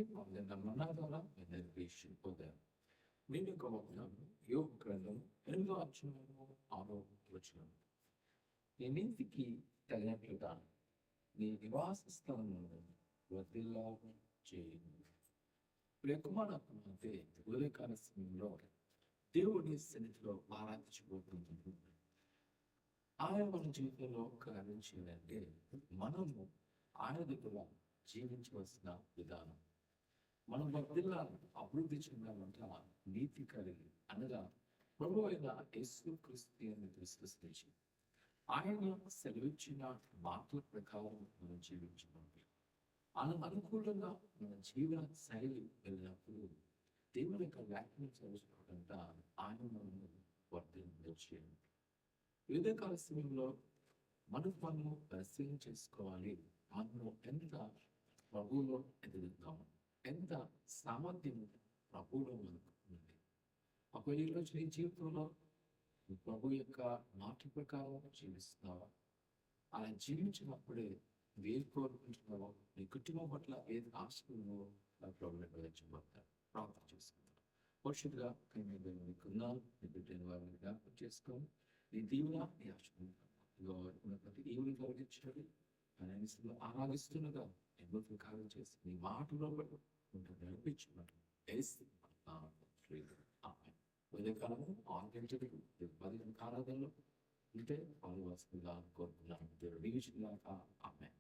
నిన్న మన ద్వారా పొందారు. నేను యొక్క వాగ్దానం యోగ గ్రంథం 8వ అధ్యాయము 6వ వచనం. నీ నీతికి తగినట్లుగా నీ నివాస స్థలమును వర్ధిల్లాగా చేయును. ప్రియకుమారులంటే ఉదయకాల సమయంలో దేవుని సన్నిధిలో ఆరాధించబోతున్నాము. ఆయన మన జీవితంలో కార్యం చేయాలంటే మనము ఆయన దగ్గర జీవించవలసిన విధానం, మనం వర్ధిల్లాలి, అభివృద్ధి చెందాలంటే నీతి కలిగి అనగా ప్రభు అయిన యేసుక్రీస్తుని విశ్వసించి ఆయన సెలవిచ్చిన మాటల ప్రకారం మనం జీవించడానికి ఆయన అనుకూలంగా మన జీవన శైలి వెళ్ళినప్పుడు దేవుని యొక్క వ్యాఖ్యలు చదువుకుంటా ఆయన మనము వర్ధిల్లించేయండి. వివిధ కాల సమయంలో మనము పరిశీలన చేసుకోవాలి. మనము ఎంత ప్రభువులో ఎదుగుతాము, ఎంత సామర్థ్యం ప్రభువులో మనకు ఉంది. అప్పుడు ఈరోజు నీ జీవితంలో ప్రభు యొక్క మాట ప్రకారం జీవిస్తున్నావా? అలా జీవించినప్పుడే వేరు కోరుకుంటున్నావో, నీ కుటుంబం పట్ల ఏది ఆశకున్నావో ప్రభుత్వం వెళ్లబడతారు. ప్రార్థన చేసుకుంటారు. భవిష్యత్తుగా నీకున్నాను, నీ బిడ్డని వారిని జ్ఞాపకం చేసుకోవాలి. నీ దీవుల నీ ఆశీర్వాదం ప్రతి ఈవుని కలిగించాడు. ఆయన ఆరాధిస్తున్నగా ఎన్నో కార్యం చేసి నీ మాటలో నడిపించున్నాడు. ఉదయకాలము 6 గంటలకు 10 ఆరాధనలో ఉంటే పాల్గొవాల్సిందిగా కోరుకున్నాను. దేవుడు దీవించుగాక. ఆమేన్.